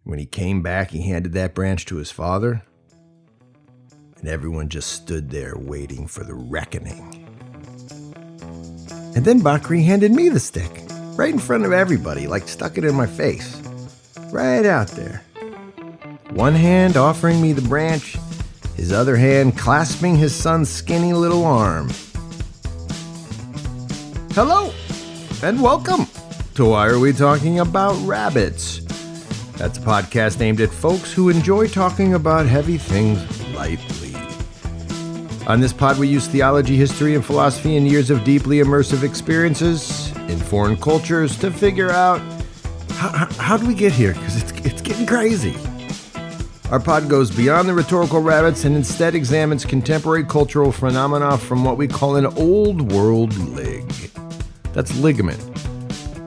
When he came back, he handed that branch to his father, and everyone just stood there waiting for the reckoning. And then Bakri handed me the stick, right in front of everybody, like stuck it in my face, right out there. One hand offering me the branch, his other hand clasping his son's skinny little arm. Hello, and welcome to Why Are We Talking About Rabbits? That's a podcast aimed at folks who enjoy talking about heavy things lightly. On this pod, we use theology, history, and philosophy and years of deeply immersive experiences in foreign cultures to figure out how do we get here, because it's getting crazy. Our pod goes beyond the rhetorical rabbits and instead examines contemporary cultural phenomena from what we call an old world lig. That's ligament.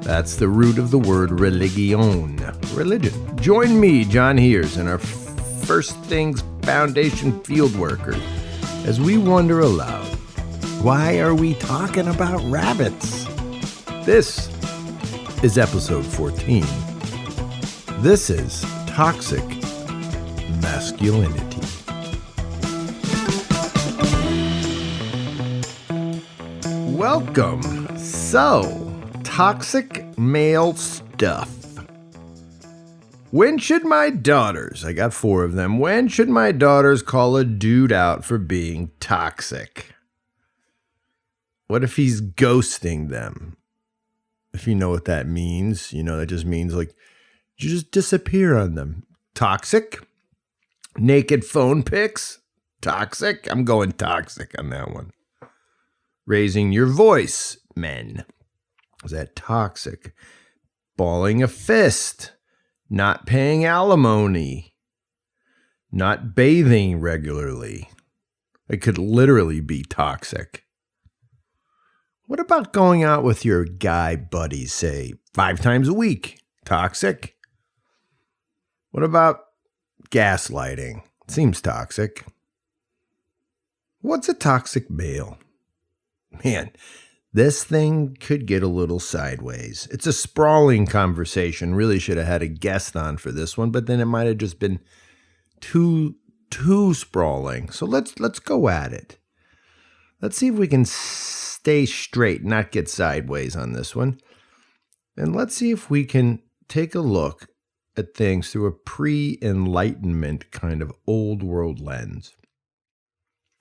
That's the root of the word religion. Religion. Join me, John Heers, and our First Things Foundation field worker as we wonder aloud, why are we talking about rabbits? This is episode 14. This is Toxic Masculinity. Welcome. So, toxic male stuff. When should my daughters, I got 4 of them, when should my daughters call a dude out for being toxic? What if he's ghosting them? If you know what that means, that just means like you just disappear on them. Toxic? Naked phone pics? Toxic? I'm going toxic on that one. Raising your voice, men. Is that toxic? Balling a fist. Not paying alimony. Not bathing regularly. It could literally be toxic. What about going out with your guy buddies, say, 5 times a week? Toxic? What about gaslighting? Seems toxic. What's a toxic male? Man, this thing could get a little sideways. It's a sprawling conversation. Really should have had a guest on for this one, but then it might have just been too sprawling. So let's go at it. Let's see if we can stay straight, not get sideways on this one. And let's see if we can take a look at things through a pre-enlightenment kind of old world lens.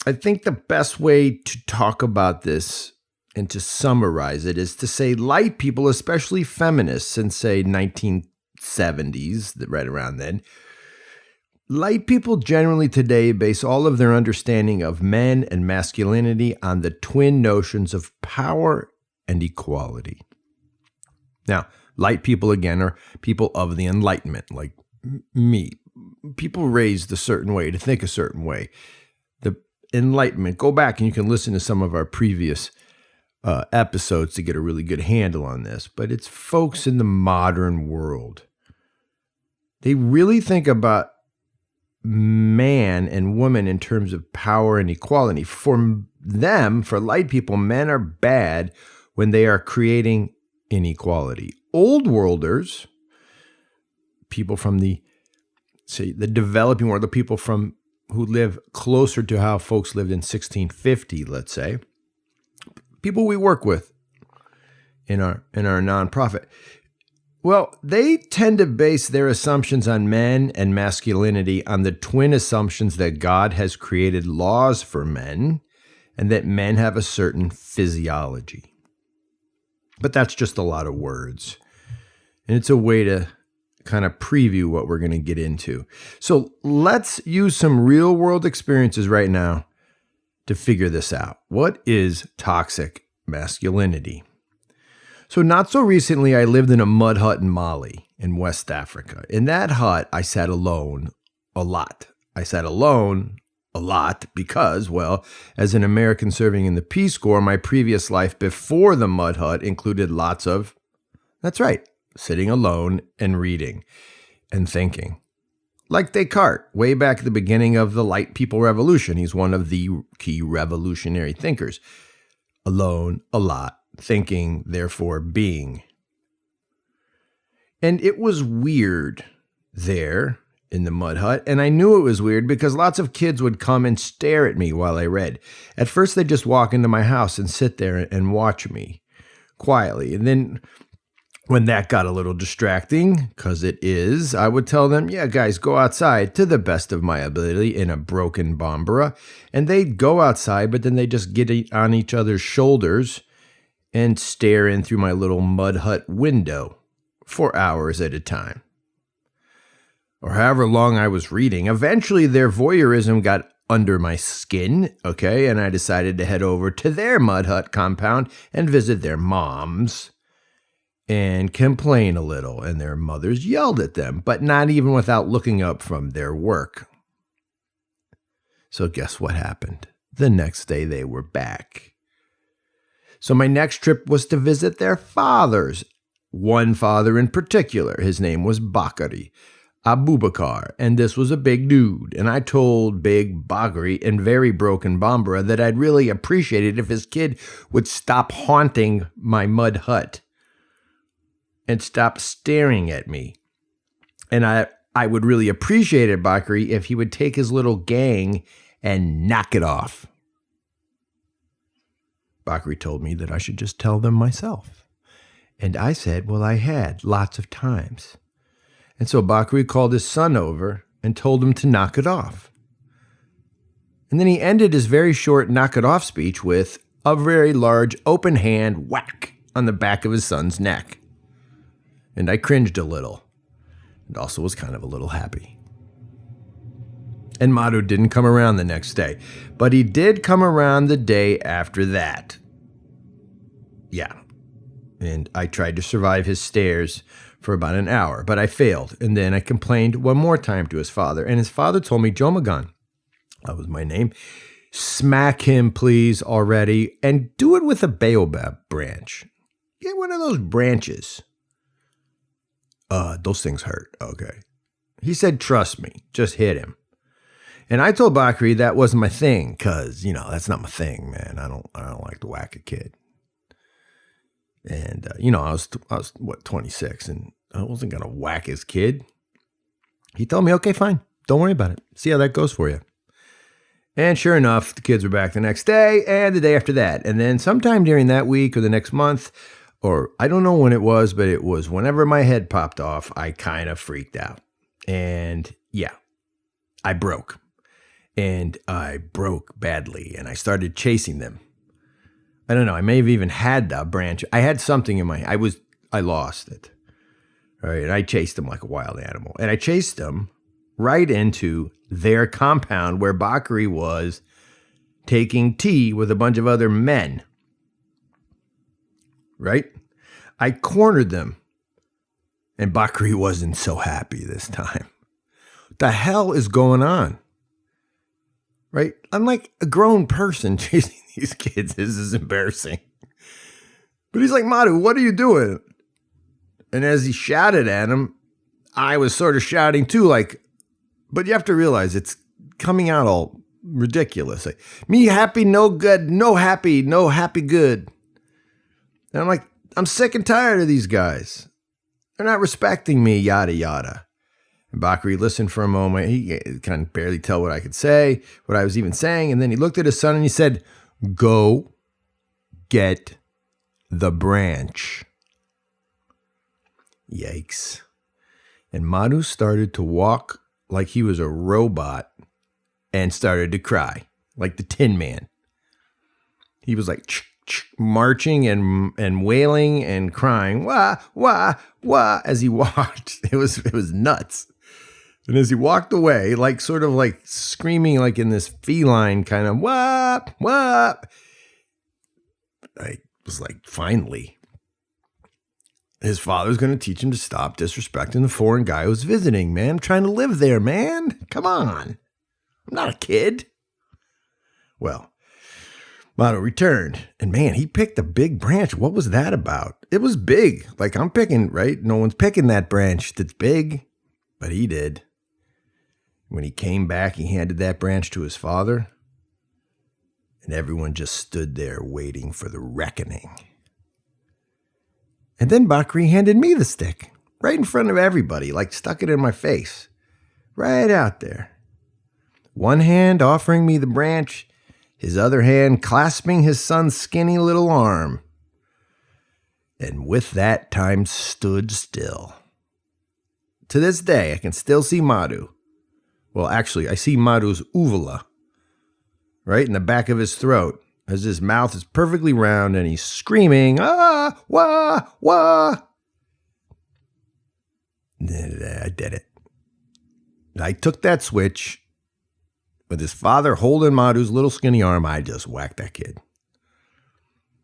I think the best way to talk about this and to summarize it is to say light people, especially feminists since, say, 1970s, right around then, light people generally today base all of their understanding of men and masculinity on the twin notions of power and equality. Now, light people, again, are people of the Enlightenment, like me. People raised a certain way, to think a certain way. The Enlightenment, go back and you can listen to some of our previous episodes to get a really good handle on this, but it's folks in the modern world. They really think about man and woman in terms of power and equality. For them, for light people, men are bad when they are creating inequality. Old worlders, people from the developing world, the people who live closer to how folks lived in 1650, let's say, people we work with in our nonprofit, well, they tend to base their assumptions on men and masculinity on the twin assumptions that God has created laws for men and that men have a certain physiology. But that's just a lot of words. And it's a way to kind of preview what we're going to get into. So let's use some real world experiences right now to figure this out. What is toxic masculinity? So not so recently, I lived in a mud hut in Mali in West Africa. In that hut, I sat alone a lot. I sat alone a lot because, well, as an American serving in the Peace Corps, my previous life before the mud hut included lots of, that's right, sitting alone and reading and thinking. Like Descartes, way back at the beginning of the Light People Revolution. He's one of the key revolutionary thinkers. Alone, a lot, thinking, therefore being. And it was weird there in the mud hut, and I knew it was weird because lots of kids would come and stare at me while I read. At first, they'd just walk into my house and sit there and watch me quietly. And then when that got a little distracting, because it is, I would tell them, yeah, guys, go outside to the best of my ability in a broken Bambara. And they'd go outside, but then they just get on each other's shoulders and stare in through my little mud hut window for hours at a time. Or however long I was reading. Eventually, their voyeurism got under my skin, okay, and I decided to head over to their mud hut compound and visit their moms and complain a little, and their mothers yelled at them, but not even without looking up from their work. So guess what happened? The next day, they were back. So my next trip was to visit their fathers. One father in particular, his name was Bakari Abubakar, and this was a big dude. And I told Big Bakari in very broken Bambara that I'd really appreciate it if his kid would stop haunting my mud hut and stop staring at me. And I would really appreciate it, Bakari, if he would take his little gang and knock it off. Bakari told me that I should just tell them myself. And I said, well, I had lots of times. And so Bakari called his son over and told him to knock it off. And then he ended his very short knock it off speech with a very large open hand whack on the back of his son's neck. And I cringed a little and also was kind of a little happy. And Madhu didn't come around the next day, but he did come around the day after that. Yeah. And I tried to survive his stares for about an hour, but I failed. And then I complained one more time to his father. And his father told me, Jomagan, that was my name, smack him, please, already. And do it with a baobab branch. Get one of those branches. Those things hurt. Okay. He said, trust me, just hit him. And I told Bakari that wasn't my thing, because, that's not my thing, man. I don't like to whack a kid. And, I was 26, and I wasn't going to whack his kid. He told me, okay, fine. Don't worry about it. See how that goes for you. And sure enough, the kids were back the next day and the day after that. And then sometime during that week or the next month, or I don't know when it was, but it was whenever my head popped off, I kind of freaked out. And yeah, I broke. And I broke badly, and I started chasing them. I don't know. I may have even had a branch. I had something in my, I lost it. All right. And I chased them like a wild animal. And I chased them right into their compound where Bakari was taking tea with a bunch of other men. Right? I cornered them. And Bakari wasn't so happy this time. What the hell is going on? Right? I'm like a grown person chasing these kids. This is embarrassing. But he's like, Madhu, what are you doing? And as he shouted at him, I was sort of shouting too, like, but you have to realize it's coming out all ridiculous. Like, me happy, no good, no happy good. And I'm like, I'm sick and tired of these guys. They're not respecting me, yada, yada. And Bakari listened for a moment. He kind of barely tell what I could say, what I was even saying. And then he looked at his son and he said, go get the branch. Yikes. And Madhu started to walk like he was a robot and started to cry like the Tin Man. He was like marching and wailing and crying, wah, wah, wah, as he walked. It was nuts. And as he walked away, like sort of like screaming like in this feline kind of whop, whop, I was like, finally, his father's going to teach him to stop disrespecting the foreign guy who's visiting, man. I'm trying to live there, man. Come on. I'm not a kid. Well, Madhu returned, and man, he picked a big branch. What was that about? It was big. Like I'm picking, right? No one's picking that branch that's big, but he did. When he came back, he handed that branch to his father, and everyone just stood there waiting for the reckoning. And then Bakari handed me the stick. right in front of everybody, like stuck it in my face, right out there. One hand offering me the branch, his other hand clasping his son's skinny little arm. And with that, time stood still. To this day, I can still see Madhu. Well, actually, I see Madhu's uvula right in the back of his throat as his mouth is perfectly round and he's screaming, ah, wah, wah. I did it. I took that switch. With his father holding Madhu's little skinny arm, I just whacked that kid.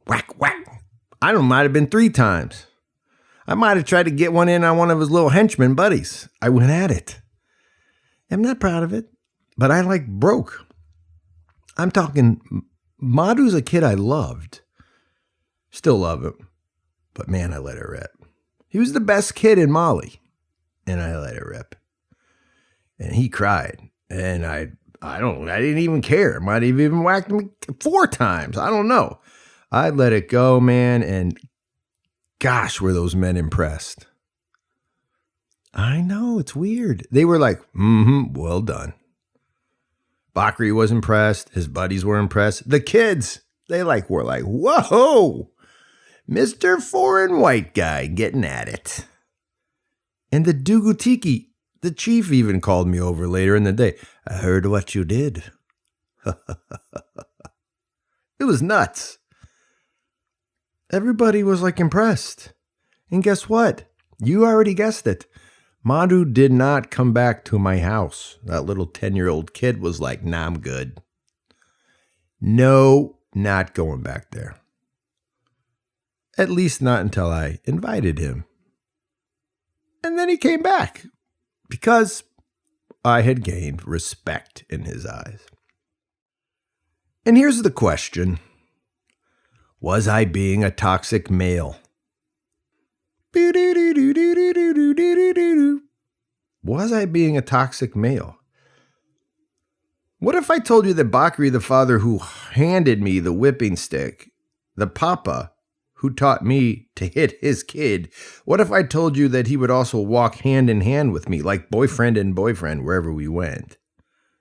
Whack, whack. Might have been 3 times. I might have tried to get one in on one of his little henchmen buddies. I went at it. I'm not proud of it, but I broke. I'm talking, Madhu's a kid I loved. Still love him. But man, I let it rip. He was the best kid in Mali. And I let it rip. And he cried. And I didn't even care. Might have even whacked him 4 times. I don't know. I let it go, man. And gosh, were those men impressed. I know, it's weird. They were like, well done. Bakri was impressed. His buddies were impressed. The kids, were like, whoa, Mr. Foreign White Guy getting at it. And the Dugutiki, the chief, even called me over later in the day. I heard what you did. It was nuts. Everybody was impressed. And guess what? You already guessed it. Madhu did not come back to my house. That little 10-year-old kid was like, nah, I'm good. No, not going back there. At least not until I invited him. And then he came back because I had gained respect in his eyes. And here's the question. Was I being a toxic male? Was I being a toxic male? What if I told you that Bakri, the father who handed me the whipping stick, the papa who taught me to hit his kid, what if I told you that he would also walk hand in hand with me, like boyfriend and boyfriend, wherever we went?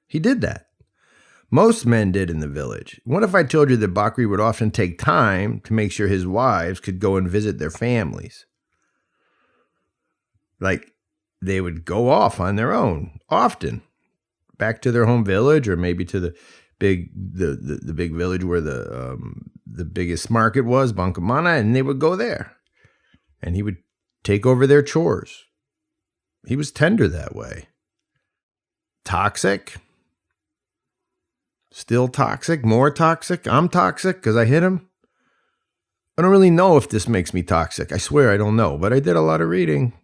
He did that. Most men did in the village. What if I told you that Bakri would often take time to make sure his wives could go and visit their families? They would go off on their own, often, back to their home village or maybe to the big village where the biggest market was, Bankamana, and they would go there. And he would take over their chores. He was tender that way. Toxic? Still toxic? More toxic? I'm toxic because I hit him? I don't really know if this makes me toxic. I swear I don't know, but I did a lot of reading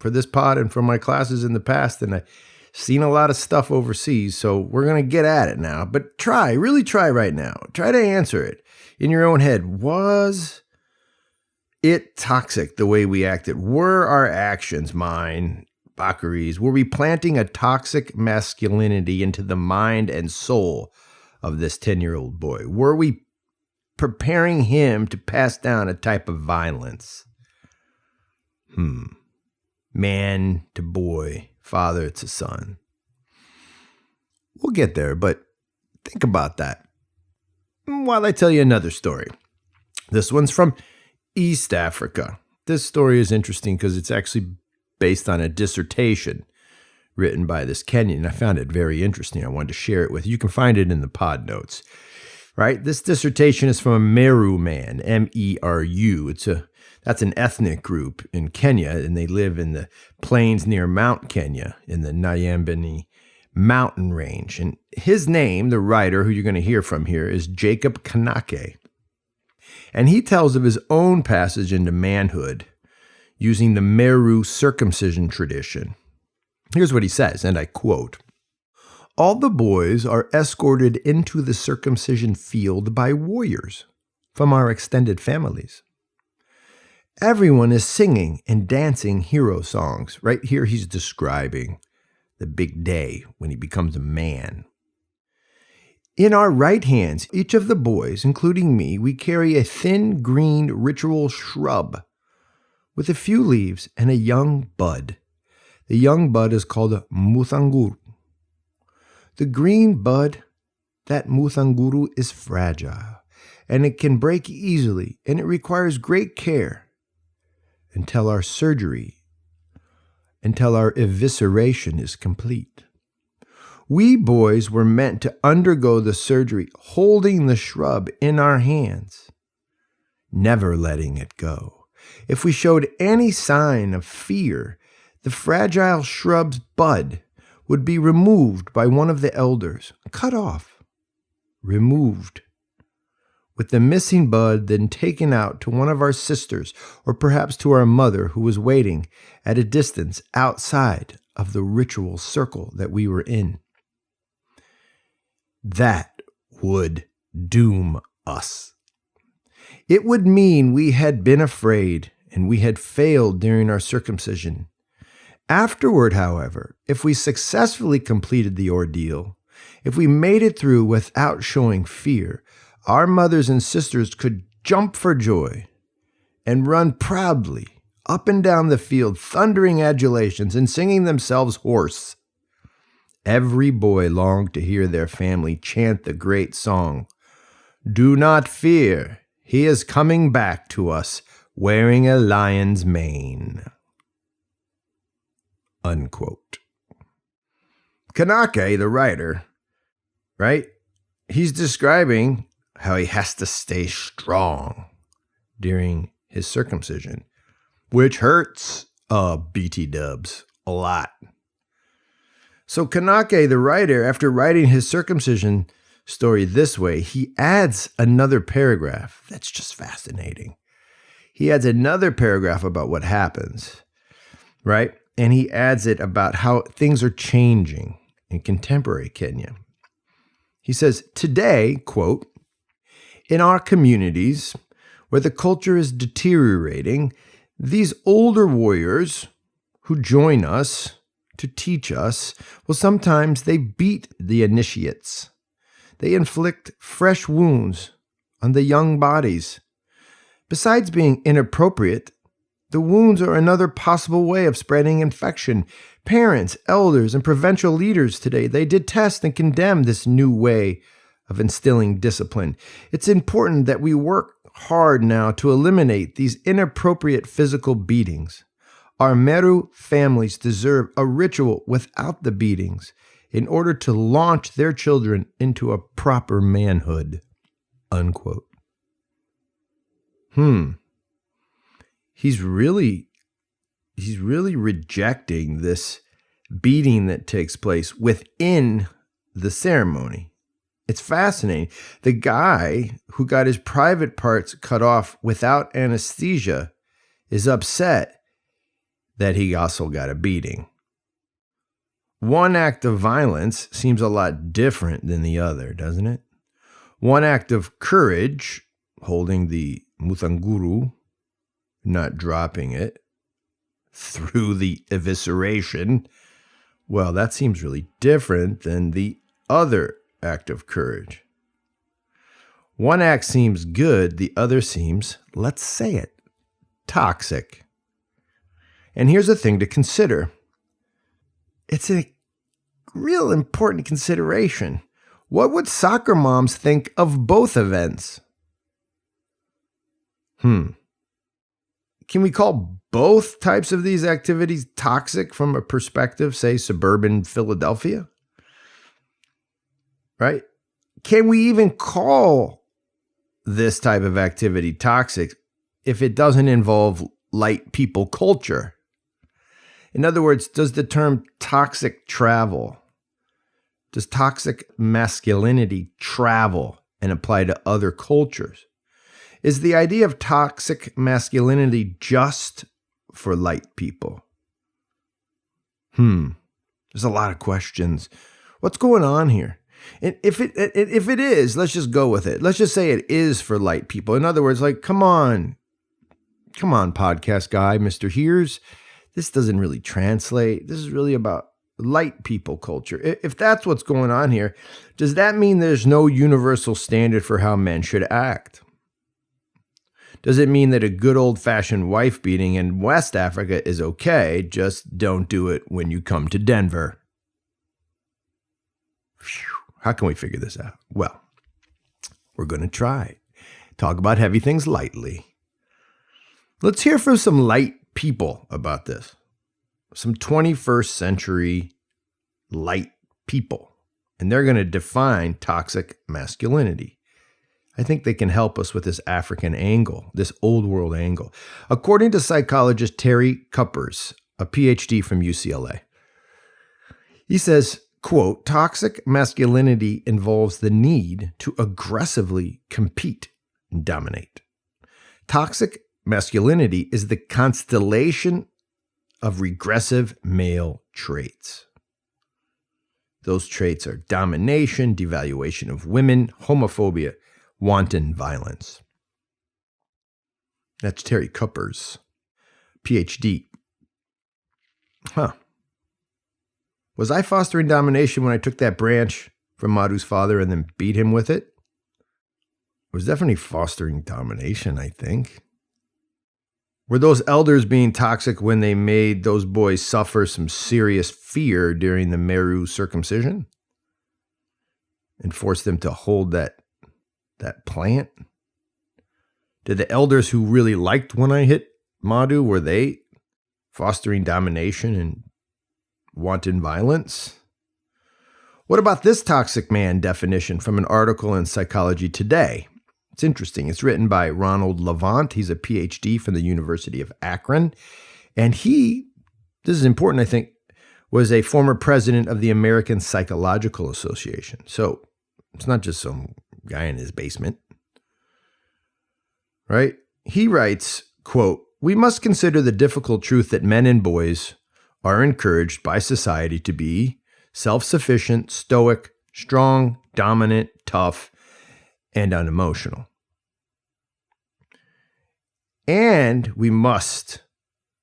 for this pod and for my classes in the past, and I've seen a lot of stuff overseas, so we're going to get at it now. But really try right now. Try to answer it in your own head. Was it toxic the way we acted? Were our actions, mine, Bakri's, were we planting a toxic masculinity into the mind and soul of this 10-year-old boy? Were we preparing him to pass down a type of violence? Man to boy, father to son. We'll get there, but think about that while I tell you another story. This one's from East Africa. This story is interesting because it's actually based on a dissertation written by this Kenyan. I found it very interesting. I wanted to share it with you. You can find it in the pod notes. Right? This dissertation is from a Meru man, M-E-R-U. That's an ethnic group in Kenya, and they live in the plains near Mount Kenya in the Nyambani mountain range. And his name, the writer who you're going to hear from here, is Jacob Kanake. And he tells of his own passage into manhood using the Meru circumcision tradition. Here's what he says, and I quote, "All the boys are escorted into the circumcision field by warriors from our extended families. Everyone is singing and dancing hero songs." Right here, he's describing the big day when he becomes a man. "In our right hands, each of the boys, including me, we carry a thin green ritual shrub with a few leaves and a young bud. The young bud is called a muthanguru. The green bud, that muthanguru, is fragile, and it can break easily, and it requires great care until our evisceration is complete. We boys were meant to undergo the surgery holding the shrub in our hands, never letting it go. If we showed any sign of fear, the fragile shrub's bud would be removed by one of the elders, cut off, removed, with the missing bud then taken out to one of our sisters or perhaps to our mother who was waiting at a distance outside of the ritual circle that we were in. That would doom us. It would mean we had been afraid and we had failed during our circumcision. Afterward, however, if we successfully completed the ordeal, if we made it through without showing fear, our mothers and sisters could jump for joy and run proudly up and down the field, thundering adulations and singing themselves hoarse. Every boy longed to hear their family chant the great song, "Do not fear, he is coming back to us wearing a lion's mane." Unquote. Kanake, the writer, right? He's describing how he has to stay strong during his circumcision, which hurts BT dubs a lot. So Kanake, the writer, after writing his circumcision story this way, he adds another paragraph that's just fascinating. He adds another paragraph about what happens, right? And he adds it about how things are changing in contemporary Kenya. He says, today, quote, in our communities where the culture is deteriorating, these older warriors who join us to teach us, well, sometimes they beat the initiates. They inflict fresh wounds on the young bodies. Besides being inappropriate, the wounds are another possible way of spreading infection. Parents, elders, and provincial leaders today, they detest and condemn this new way of instilling discipline. It's important that we work hard now to eliminate these inappropriate physical beatings. Our Meru families deserve a ritual without the beatings in order to launch their children into a proper manhood. Unquote. He's really rejecting this beating that takes place within the ceremony. It's fascinating. The guy who got his private parts cut off without anesthesia is upset that he also got a beating. One act of violence seems a lot different than the other, doesn't it? One act of courage, holding the muthanguru, not dropping it, through the evisceration, well, that seems really different than the other act of courage. One act seems good, the other seems, let's say it, toxic. And here's a thing to consider. It's a real important consideration. What would soccer moms think of both events? Can we call both types of these activities toxic from a perspective, say, suburban Philadelphia? Right? Can we even call this type of activity toxic if it doesn't involve light people culture? In other words, does the term toxic travel? Does toxic masculinity travel and apply to other cultures? Is the idea of toxic masculinity just for light people? There's a lot of questions. What's going on here? And if it is, let's just go with it. Let's just say it is for light people. In other words, like, come on, podcast guy, Mr. Heers. This doesn't really translate. This is really about light people culture. If that's what's going on here, does that mean there's no universal standard for how men should act? Does it mean that a good old-fashioned wife beating in West Africa is okay? Just don't do it when you come to Denver. Phew. How can we figure this out? Well, we're going to try. Talk about heavy things lightly. Let's hear from some light people about this. Some 21st century light people. And they're going to define toxic masculinity. I think they can help us with this African angle, this old world angle. According to psychologist Terry Kuppers, a PhD from UCLA, he says, quote, toxic masculinity involves the need to aggressively compete and dominate. Toxic masculinity is the constellation of regressive male traits. Those traits are domination, devaluation of women, homophobia, wanton violence. That's Terry Kuppers, PhD. Was I fostering domination when I took that branch from Madhu's father and then beat him with it? I was definitely fostering domination, I think. Were those elders being toxic when they made those boys suffer some serious fear during the Meru circumcision? And forced them to hold that plant? Did the elders who really liked when I hit Madhu, were they fostering domination and wanton violence? What about this toxic man definition from an article in Psychology Today? It's interesting. It's written by Ronald Levant. He's a PhD from the University of Akron. And he, this is important, I think, was a former president of the American Psychological Association. So it's not just some guy in his basement, right? He writes, quote, we must consider the difficult truth that men and boys are encouraged by society to be self-sufficient, stoic, strong, dominant, tough, and unemotional. And we must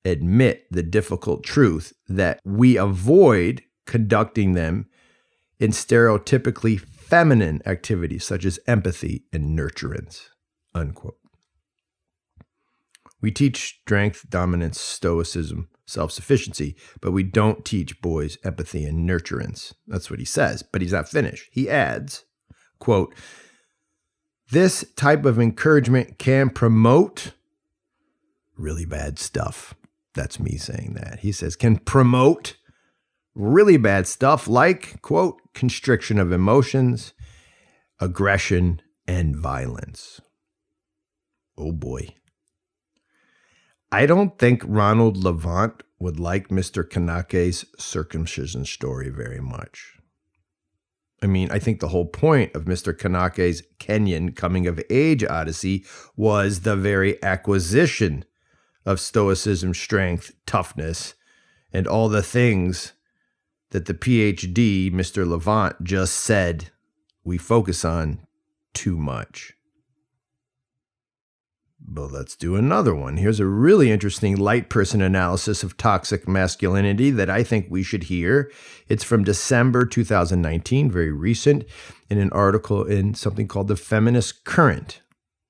admit the difficult truth that we avoid conducting them in stereotypically feminine activities such as empathy and nurturance, unquote. We teach strength, dominance, stoicism, self-sufficiency, but we don't teach boys empathy and nurturance. That's what he says, but he's not finished. He adds, quote, this type of encouragement can promote really bad stuff. That's me saying that. He says, can promote really bad stuff like, quote, constriction of emotions, aggression, and violence. Oh boy. I don't think Ronald Levant would like Mr. Kanake's circumcision story very much. I mean, I think the whole point of Mr. Kanake's Kenyan coming-of-age odyssey was the very acquisition of stoicism, strength, toughness, and all the things that the PhD, Mr. Levant, just said we focus on too much. But let's do another one. Here's a really interesting light person analysis of toxic masculinity that I think we should hear. It's from December 2019, very recent, in an article in something called The Feminist Current.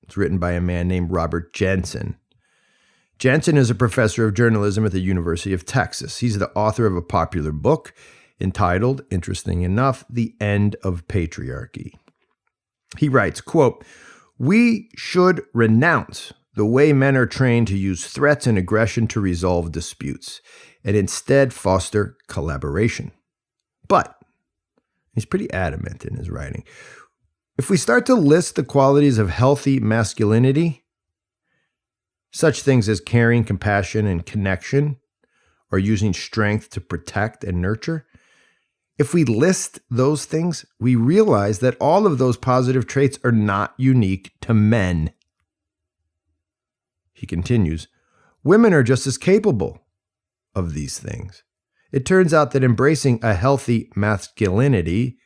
It's written by a man named Robert Jensen. Jensen is a professor of journalism at the University of Texas. He's the author of a popular book entitled, interesting enough, The End of Patriarchy. He writes, quote, we should renounce the way men are trained to use threats and aggression to resolve disputes, and instead foster collaboration. But, he's pretty adamant in his writing, if we start to list the qualities of healthy masculinity, such things as caring, compassion, and connection, or using strength to protect and nurture, if we list those things, we realize that all of those positive traits are not unique to men. He continues, women are just as capable of these things. It turns out that embracing a healthy masculinity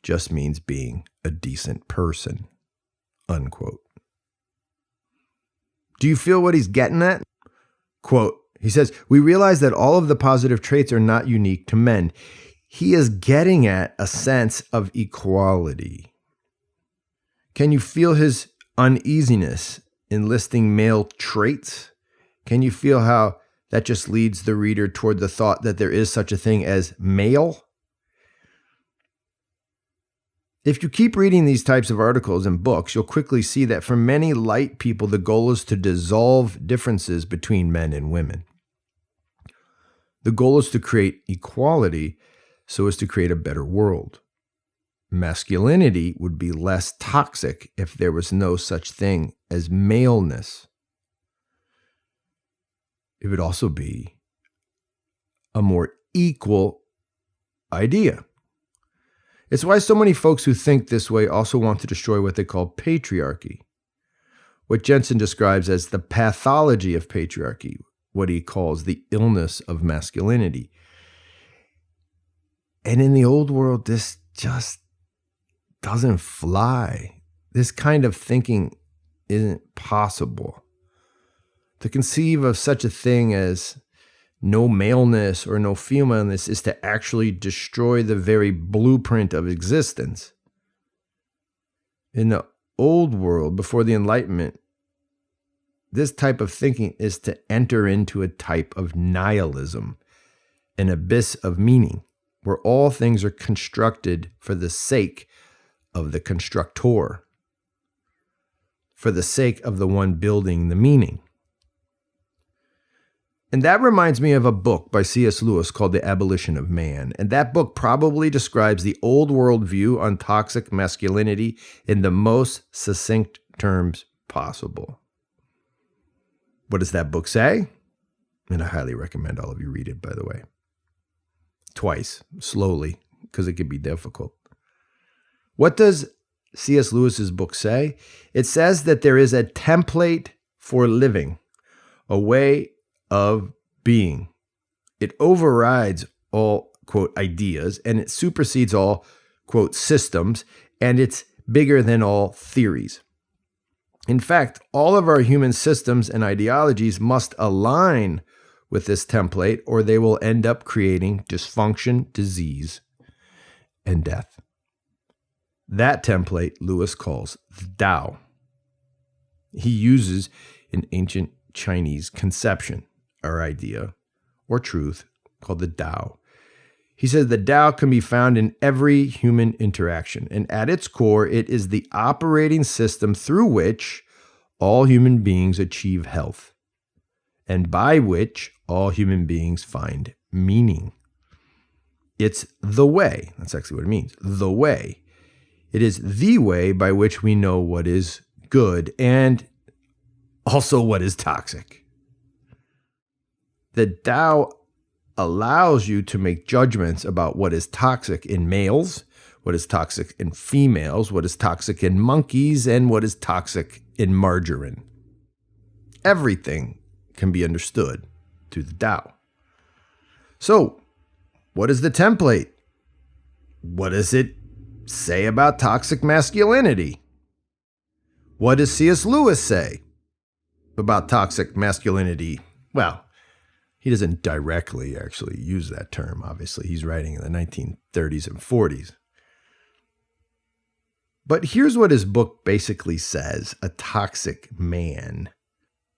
just means being a decent person, unquote. Do you feel what he's getting at? Quote, he says, we realize that all of the positive traits are not unique to men. He is getting at a sense of equality. Can you feel his uneasiness enlisting male traits, can you feel how that just leads the reader toward the thought that there is such a thing as male? If you keep reading these types of articles and books, you'll quickly see that for many light people, the goal is to dissolve differences between men and women. The goal is to create equality so as to create a better world. Masculinity would be less toxic if there was no such thing as maleness. It would also be a more equal idea. It's why so many folks who think this way also want to destroy what they call patriarchy, what Jensen describes as the pathology of patriarchy, what he calls the illness of masculinity. And in the old world, this just doesn't fly. This kind of thinking isn't possible. To conceive of such a thing as no maleness or no femaleness is to actually destroy the very blueprint of existence. In the old world, before the Enlightenment, this type of thinking is to enter into a type of nihilism, an abyss of meaning, where all things are constructed for the sake of the constructor, for the sake of the one building the meaning. And that reminds me of a book by C.S. Lewis called The Abolition of Man. And that book probably describes the old world view on toxic masculinity in the most succinct terms possible. What does that book say? And I highly recommend all of you read it, by the way. Twice, slowly, because it can be difficult. What does C.S. Lewis's book say? It says that there is a template for living, a way of being. It overrides all, quote, ideas, and it supersedes all, quote, systems, and it's bigger than all theories. In fact, all of our human systems and ideologies must align with this template, or they will end up creating dysfunction, disease, and death. That template Lewis calls the Tao. He uses an ancient Chinese conception, or idea, or truth, called the Tao. He says the Tao can be found in every human interaction, and at its core, it is the operating system through which all human beings achieve health, and by which all human beings find meaning. It's the way. That's actually what it means. The way. It is the way by which we know what is good and also what is toxic. The Tao allows you to make judgments about what is toxic in males, what is toxic in females, what is toxic in monkeys, and what is toxic in margarine. Everything can be understood through the Tao. So, what is the template? What does it say about toxic masculinity? What does C.S. Lewis say about toxic masculinity? Well, he doesn't directly actually use that term, obviously. He's writing in the 1930s and 40s. But here's what his book basically says a toxic man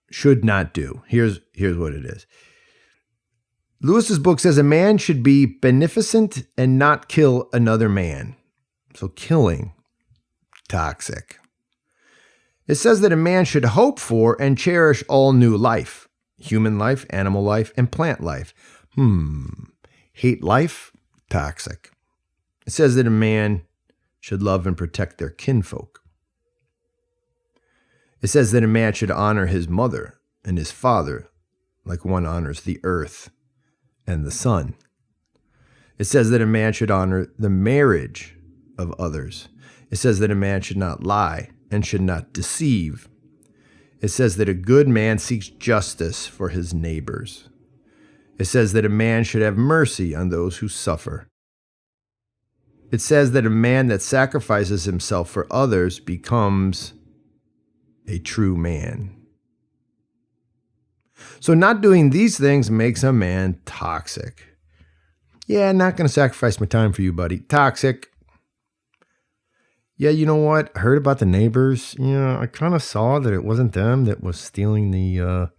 should not do. Here's what it is. Lewis's book says a man should be beneficent and not kill another man. So killing, toxic. It says that a man should hope for and cherish all new life. Human life, animal life, and plant life. Hate life? Toxic. It says that a man should love and protect their kinfolk. It says that a man should honor his mother and his father like one honors the earth and the sun. It says that a man should honor the marriage of others. It says that a man should not lie and should not deceive. It says that a good man seeks justice for his neighbors. It says that a man should have mercy on those who suffer. It says that a man that sacrifices himself for others becomes a true man. So not doing these things makes a man toxic. Yeah, not going to sacrifice my time for you, buddy. Toxic. Yeah, you know what? I heard about the neighbors. I kind of saw that it wasn't them that was stealing the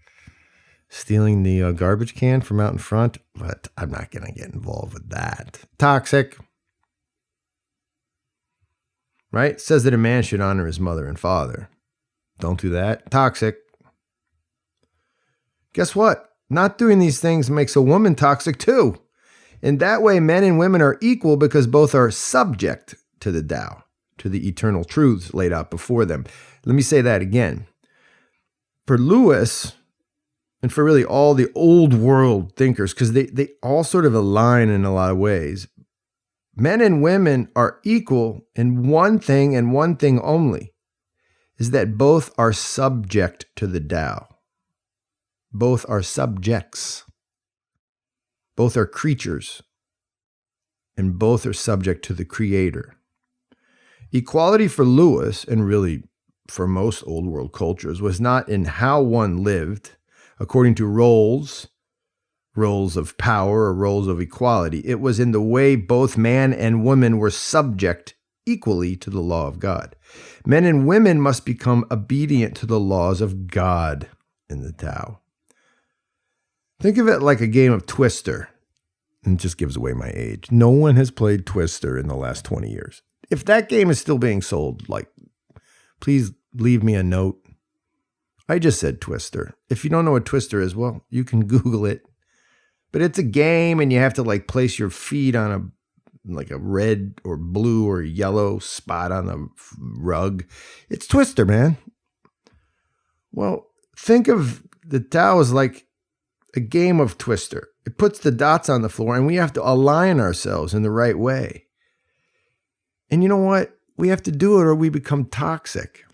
garbage can from out in front, but I'm not going to get involved with that. Toxic. Right? It says that a man should honor his mother and father. Don't do that. Toxic. Guess what? Not doing these things makes a woman toxic too. In that way, men and women are equal because both are subject to the Tao, to the eternal truths laid out before them. Let me say that again. For Lewis, and for really all the old world thinkers, because they all sort of align in a lot of ways, men and women are equal in one thing and one thing only, is that both are subject to the Tao. Both are subjects. Both are creatures. And both are subject to the Creator. Equality for Lewis, and really for most old world cultures, was not in how one lived according to roles of power or roles of equality. It was in the way both man and woman were subject equally to the law of God. Men and women must become obedient to the laws of God in the Tao. Think of it like a game of Twister. And it just gives away my age. No one has played Twister in the last 20 years. If that game is still being sold, please leave me a note. I just said Twister. If you don't know what Twister is, well, you can Google it. But it's a game and you have to place your feet on a red or blue or yellow spot on the rug. It's Twister, man. Well, think of the Tao as like a game of Twister. It puts the dots on the floor and we have to align ourselves in the right way. And you know what? We have to do it or we become toxic.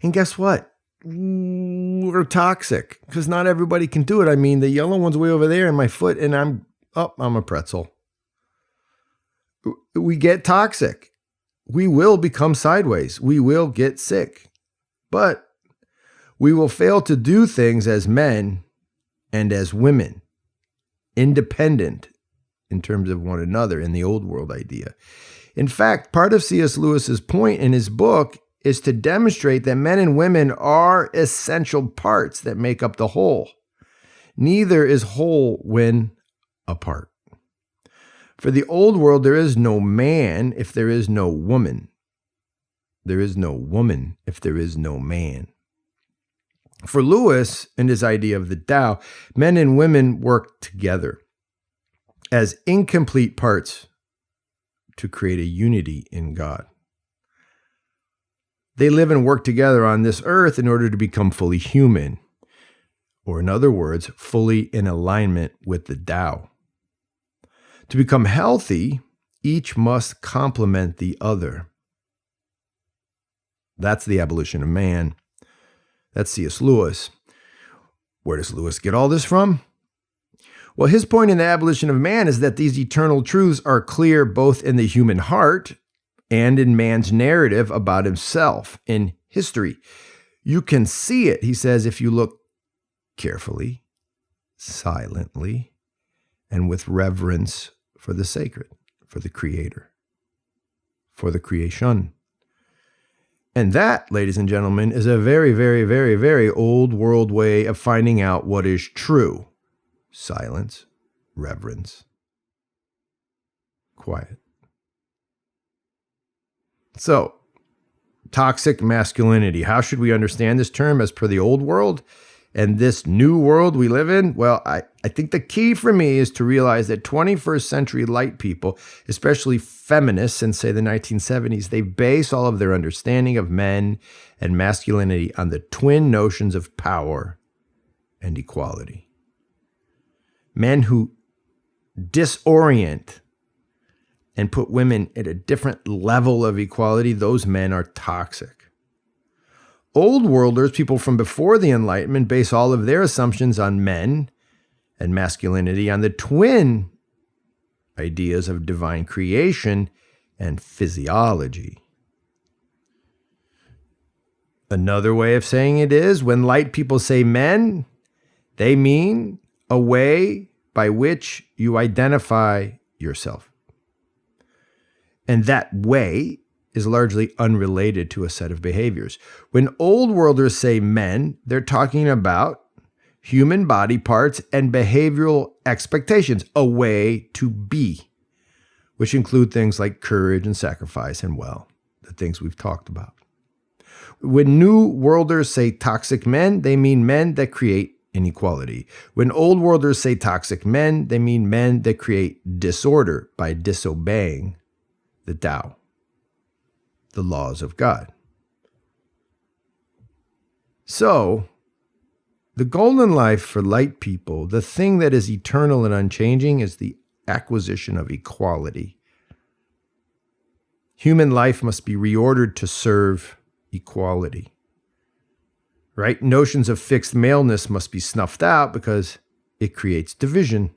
And guess what? We're toxic because not everybody can do it. I mean, the yellow one's way over there in my foot and I'm a pretzel. We get toxic. We will become sideways. We will get sick. But we will fail to do things as men and as women, independent in terms of one another in the old world idea. In fact, part of C.S. Lewis's point in his book is to demonstrate that men and women are essential parts that make up the whole. Neither is whole when apart. For the old world, there is no man if there is no woman. There is no woman if there is no man. For Lewis and his idea of the Tao, men and women work together as incomplete parts to create a unity in God. They live and work together on this earth in order to become fully human, or in other words, fully in alignment with the Tao. To become healthy, each must complement the other. That's the abolition of man. That's C.S. Lewis. Where does Lewis get all this from? Well, his point in the abolition of man is that these eternal truths are clear both in the human heart and in man's narrative about himself in history. You can see it, he says, if you look carefully, silently, and with reverence for the sacred, for the Creator, for the creation. And that, ladies and gentlemen, is a very, very, very, very old world way of finding out what is true. Silence, reverence, quiet. So, toxic masculinity. How should we understand this term as per the old world and this new world we live in? Well, I think the key for me is to realize that 21st century light people, especially feminists in, say, the 1970s, they base all of their understanding of men and masculinity on the twin notions of power and equality. Men who disorient and put women at a different level of equality, those men are toxic. Old worlders, people from before the Enlightenment, base all of their assumptions on men and masculinity on the twin ideas of divine creation and physiology. Another way of saying it is, when light people say men, they mean a way by which you identify yourself. And that way is largely unrelated to a set of behaviors. When old worlders say men, they're talking about human body parts and behavioral expectations, a way to be, which include things like courage and sacrifice and, well, the things we've talked about. When new worlders say toxic men, they mean men that create inequality. When old worlders say toxic men, they mean men that create disorder by disobeying the Tao, the laws of God. So, the golden life for light people, the thing that is eternal and unchanging, is the acquisition of equality. Human life must be reordered to serve equality. Right? Notions of fixed maleness must be snuffed out because it creates division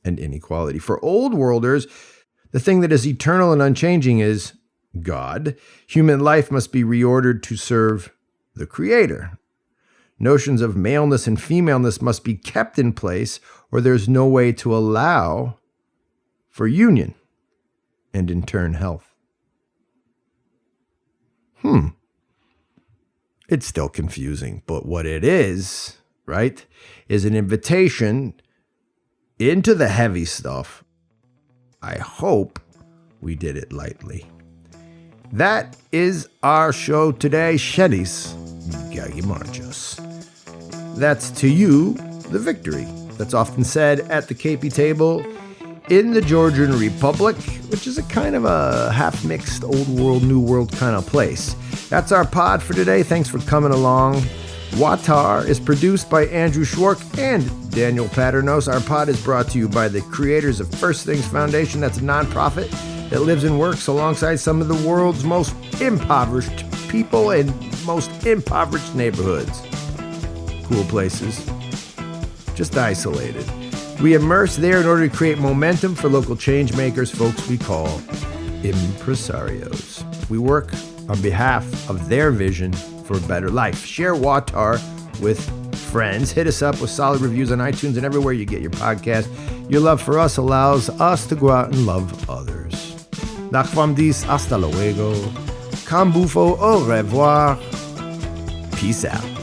and inequality. For old worlders, the thing that is eternal and unchanging is God. Human life must be reordered to serve the Creator. Notions of maleness and femaleness must be kept in place, or there's no way to allow for union and in turn health. It's still confusing, but what it is, right, is an invitation into the heavy stuff. I hope we did it lightly. That is our show today. Shelis Gagimarchos. That's to you, the victory that's often said at the KP table in the Georgian Republic, which is a kind of a half-mixed old world, new world kind of place. That's our pod for today. Thanks for coming along. WAWTAR is produced by Andrew Schwark and Daniel Paternos. Our pod is brought to you by the creators of First Things Foundation. That's a nonprofit that lives and works alongside some of the world's most impoverished people and most impoverished neighborhoods. Cool places, just isolated. We immerse there in order to create momentum for local change makers, folks we call impresarios. We work on behalf of their vision for a better life. Share WAWTAR with friends. Hit us up with solid reviews on iTunes and everywhere you get your podcast. Your love for us allows us to go out and love others. Nachvamdis, hasta luego. Cambufo, au revoir. Peace out.